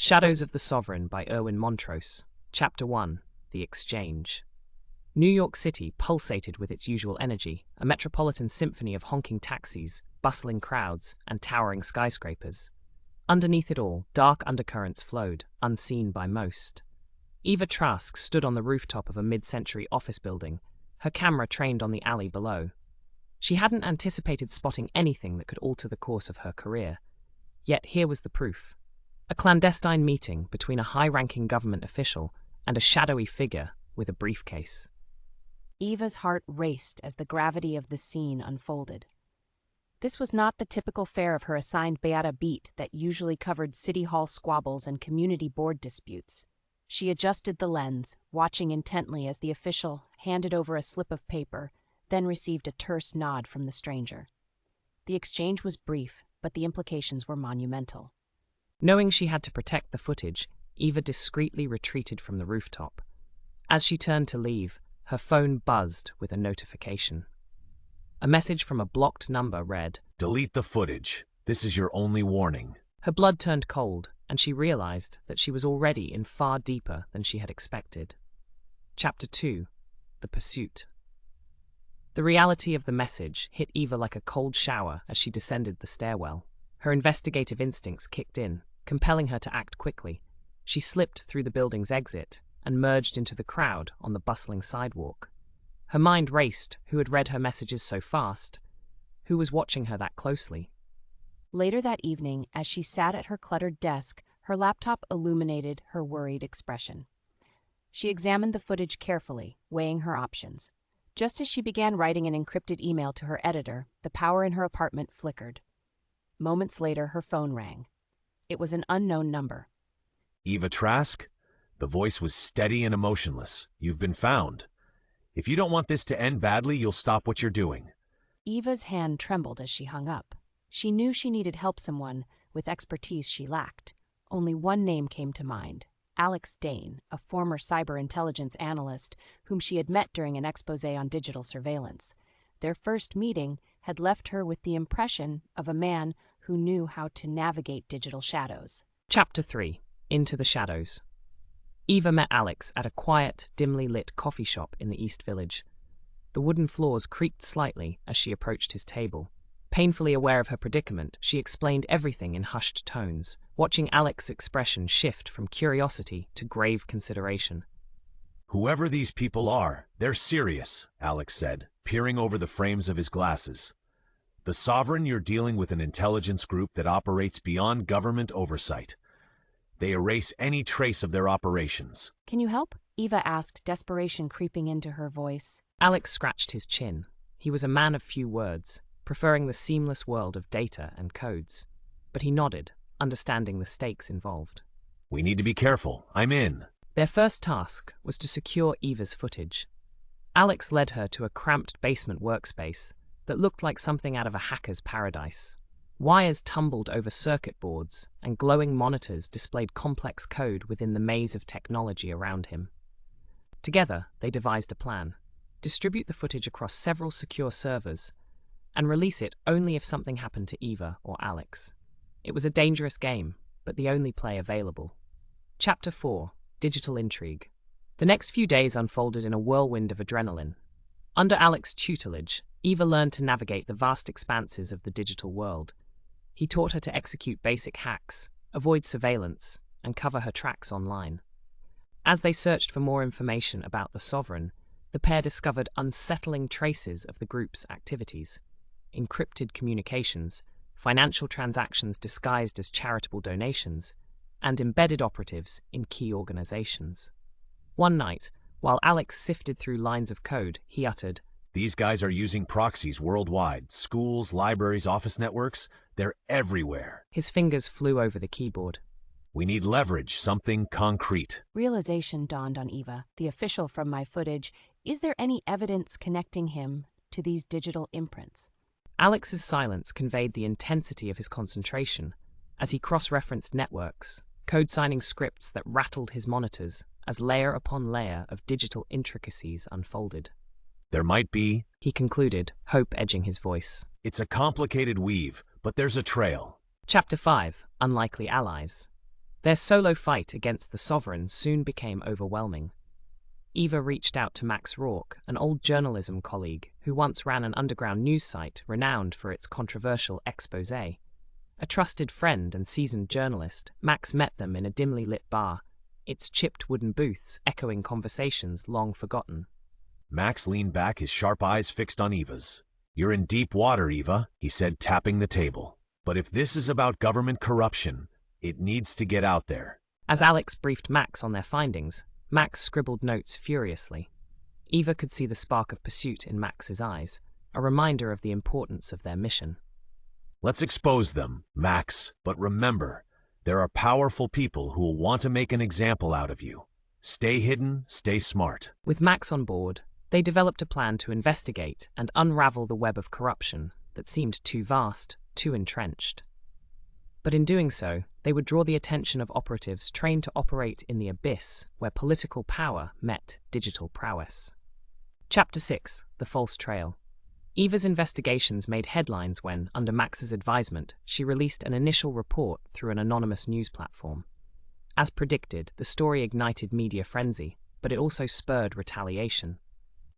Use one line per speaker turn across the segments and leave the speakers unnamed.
Shadows of the Sovereign by Irwin Montrose. Chapter 1. The Exchange. New York City pulsated with its usual energy, a metropolitan symphony of honking taxis, bustling crowds, and towering skyscrapers. Underneath it all, dark undercurrents flowed, unseen by most. Eva Trask stood on the rooftop of a mid-century office building, her camera trained on the alley below. She hadn't anticipated spotting anything that could alter the course of her career. Yet here was the proof. A clandestine meeting between a high-ranking government official and a shadowy figure with a briefcase.
Eva's heart raced as the gravity of the scene unfolded. This was not the typical fare of her assigned Beata beat that usually covered city hall squabbles and community board disputes. She adjusted the lens, watching intently as the official handed over a slip of paper, then received a terse nod from the stranger. The exchange was brief, but the implications were monumental.
Knowing she had to protect the footage, Eva discreetly retreated from the rooftop. As she turned to leave, her phone buzzed with a notification. A message from a blocked number read,
"Delete the footage. This is your only warning."
Her blood turned cold, and she realized that she was already in far deeper than she had expected. Chapter 2. The Pursuit. The reality of the message hit Eva like a cold shower as she descended the stairwell. Her investigative instincts kicked in, compelling her to act quickly. She slipped through the building's exit and merged into the crowd on the bustling sidewalk. Her mind raced. Who had read her messages so fast? Who was watching her that closely?
Later that evening, as she sat at her cluttered desk, her laptop illuminated her worried expression. She examined the footage carefully, weighing her options. Just as she began writing an encrypted email to her editor, the power in her apartment flickered. Moments later, her phone rang. It was an unknown number.
"Eva Trask?" The voice was steady and emotionless. "You've been found. If you don't want this to end badly, you'll stop what you're doing."
Eva's hand trembled as she hung up. She knew she needed help someone with expertise she lacked. Only one name came to mind: Alex Dane, a former cyber intelligence analyst whom she had met during an exposé on digital surveillance. Their first meeting had left her with the impression of a man who knew how to navigate digital shadows.
Chapter 3. Into the Shadows. Eva met Alex at a quiet, dimly lit coffee shop in the East Village. The wooden floors creaked slightly as she approached his table. Painfully aware of her predicament, she explained everything in hushed tones, watching Alex's expression shift from curiosity to grave consideration.
"Whoever these people are, they're serious," Alex said, peering over the frames of his glasses. "The Sovereign, you're dealing with an intelligence group that operates beyond government oversight. They erase any trace of their operations."
"Can you help?" Eva asked, desperation creeping into her voice.
Alex scratched his chin. He was a man of few words, preferring the seamless world of data and codes. But he nodded, understanding the stakes involved.
"We need to be careful. I'm in."
Their first task was to secure Eva's footage. Alex led her to a cramped basement workspace that looked like something out of a hacker's paradise. Wires tumbled over circuit boards, and glowing monitors displayed complex code within the maze of technology around him. Together, they devised a plan: distribute the footage across several secure servers, and release it only if something happened to Eva or Alex. It was a dangerous game, but the only play available. Chapter 4. Digital Intrigue. The next few days unfolded in a whirlwind of adrenaline. Under Alex's tutelage, Eva learned to navigate the vast expanses of the digital world. He taught her to execute basic hacks, avoid surveillance, and cover her tracks online. As they searched for more information about the Sovereign, the pair discovered unsettling traces of the group's activities: encrypted communications, financial transactions disguised as charitable donations, and embedded operatives in key organizations. One night, while Alex sifted through lines of code, he uttered,
"These guys are using proxies worldwide. Schools, libraries, office networks. They're everywhere."
His fingers flew over the keyboard.
"We need leverage, something concrete."
Realization dawned on Eva. The official from my footage, is there any evidence connecting him to these digital imprints?
Alex's silence conveyed the intensity of his concentration as he cross-referenced networks, code-signing scripts that rattled his monitors as layer upon layer of digital intricacies unfolded.
"There might be,"
he concluded, hope edging his voice.
"It's a complicated weave, but there's a trail."
Chapter 5. Unlikely Allies. Their solo fight against the Sovereign soon became overwhelming. Eva reached out to Max Rourke, an old journalism colleague who once ran an underground news site renowned for its controversial exposé. A trusted friend and seasoned journalist, Max met them in a dimly lit bar, its chipped wooden booths echoing conversations long forgotten.
Max leaned back, his sharp eyes fixed on Eva's. "You're in deep water, Eva," he said, tapping the table. "But if this is about government corruption, it needs to get out there."
As Alex briefed Max on their findings, Max scribbled notes furiously. Eva could see the spark of pursuit in Max's eyes, a reminder of the importance of their mission.
"Let's expose them, Max, but remember, there are powerful people who will want to make an example out of you. Stay hidden, stay smart."
With Max on board, they developed a plan to investigate and unravel the web of corruption that seemed too vast, too entrenched. But in doing so, they would draw the attention of operatives trained to operate in the abyss where political power met digital prowess. Chapter 6: The False Trail. Eva's investigations made headlines when, under Max's advisement, she released an initial report through an anonymous news platform. As predicted, the story ignited media frenzy, but it also spurred retaliation.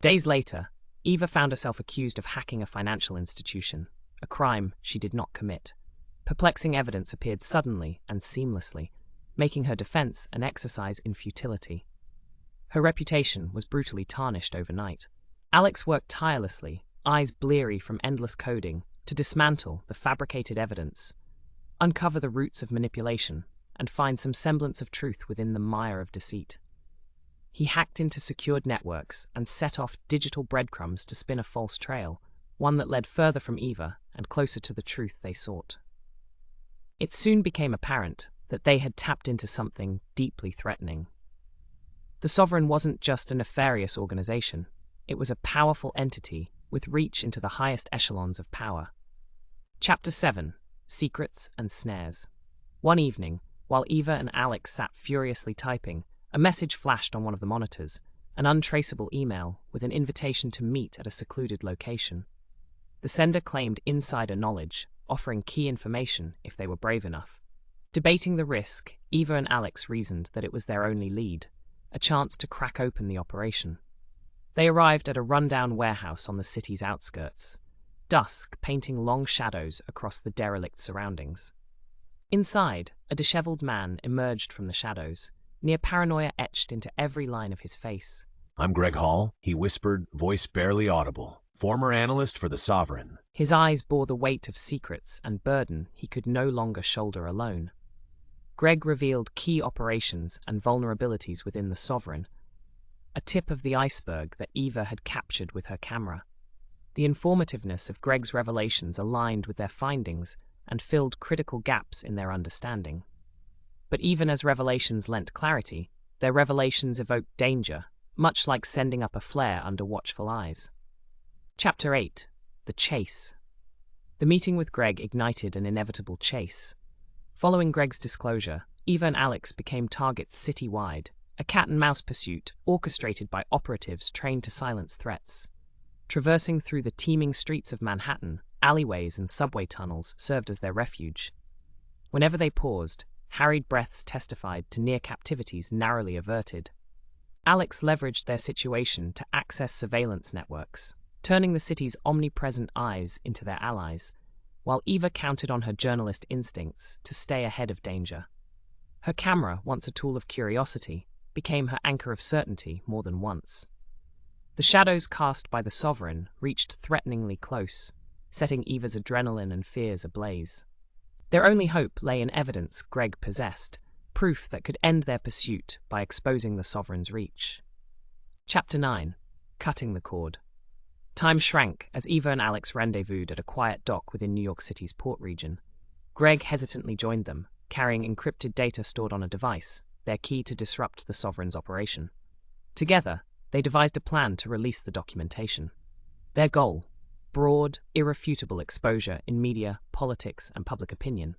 Days later, Eva found herself accused of hacking a financial institution, a crime she did not commit. Perplexing evidence appeared suddenly and seamlessly, making her defense an exercise in futility. Her reputation was brutally tarnished overnight. Alex worked tirelessly, eyes bleary from endless coding, to dismantle the fabricated evidence, uncover the roots of manipulation, and find some semblance of truth within the mire of deceit. He hacked into secured networks and set off digital breadcrumbs to spin a false trail, one that led further from Eva and closer to the truth they sought. It soon became apparent that they had tapped into something deeply threatening. The Sovereign wasn't just a nefarious organization, it was a powerful entity with reach into the highest echelons of power. Chapter 7: Secrets and Snares. One evening, while Eva and Alex sat furiously typing, a message flashed on one of the monitors, an untraceable email with an invitation to meet at a secluded location. The sender claimed insider knowledge, offering key information if they were brave enough. Debating the risk, Eva and Alex reasoned that it was their only lead, a chance to crack open the operation. They arrived at a rundown warehouse on the city's outskirts, dusk painting long shadows across the derelict surroundings. Inside, a disheveled man emerged from the shadows, near paranoia etched into every line of his face.
"I'm Greg Hall," he whispered, voice barely audible. "Former analyst for the Sovereign."
His eyes bore the weight of secrets and burden he could no longer shoulder alone. Greg revealed key operations and vulnerabilities within the Sovereign, a tip of the iceberg that Eva had captured with her camera. The informativeness of Greg's revelations aligned with their findings and filled critical gaps in their understanding. But even as revelations lent clarity, their revelations evoked danger, much like sending up a flare under watchful eyes. Chapter 8: The Chase. The meeting with Greg ignited an inevitable chase. Following Greg's disclosure, Eva and Alex became targets citywide, a cat-and-mouse pursuit orchestrated by operatives trained to silence threats. Traversing through the teeming streets of Manhattan, alleyways and subway tunnels served as their refuge. Whenever they paused, harried breaths testified to near captivities narrowly averted. Alex leveraged their situation to access surveillance networks, turning the city's omnipresent eyes into their allies, while Eva counted on her journalist instincts to stay ahead of danger. Her camera, once a tool of curiosity, became her anchor of certainty more than once. The shadows cast by the Sovereign reached threateningly close, setting Eva's adrenaline and fears ablaze. Their only hope lay in evidence Greg possessed, proof that could end their pursuit by exposing the Sovereign's reach. Chapter 9: Cutting the Cord. Time shrank as Eva and Alex rendezvoused at a quiet dock within New York City's port region. Greg hesitantly joined them, carrying encrypted data stored on a device, their key to disrupt the Sovereign's operation. Together, they devised a plan to release the documentation. Their goal: broad, irrefutable exposure in media, politics, and public opinion.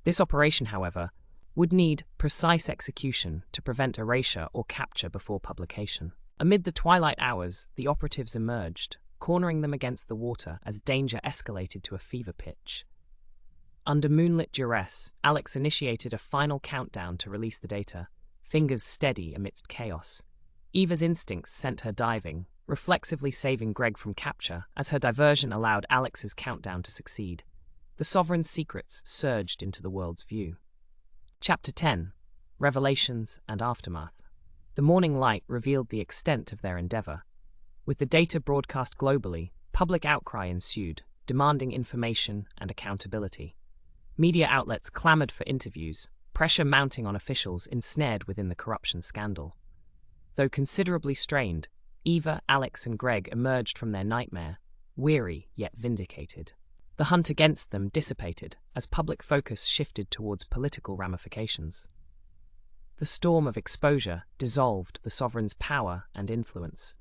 This operation, however, would need precise execution to prevent erasure or capture before publication. Amid the twilight hours, the operatives emerged, cornering them against the water as danger escalated to a fever pitch. Under moonlit duress, Alex initiated a final countdown to release the data, fingers steady amidst chaos. Eva's instincts sent her diving, reflexively saving Greg from capture as her diversion allowed Alex's countdown to succeed. The Sovereign's secrets surged into the world's view. Chapter 10. Revelations and Aftermath. The morning light revealed the extent of their endeavor. With the data broadcast globally, public outcry ensued, demanding information and accountability. Media outlets clamored for interviews, pressure mounting on officials ensnared within the corruption scandal. Though considerably strained, Eva, Alex, and Greg emerged from their nightmare, weary yet vindicated. The hunt against them dissipated as public focus shifted towards political ramifications. The storm of exposure dissolved the Sovereign's power and influence,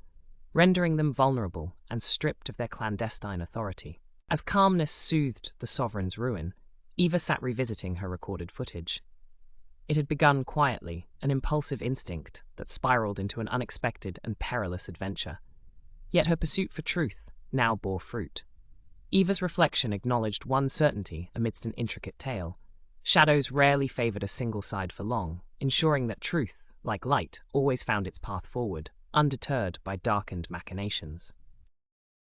rendering them vulnerable and stripped of their clandestine authority. As calmness soothed the Sovereign's ruin, Eva sat revisiting her recorded footage. It had begun quietly, an impulsive instinct that spiraled into an unexpected and perilous adventure. Yet her pursuit for truth now bore fruit. Eva's reflection acknowledged one certainty amidst an intricate tale. Shadows rarely favored a single side for long, ensuring that truth, like light, always found its path forward, undeterred by darkened machinations.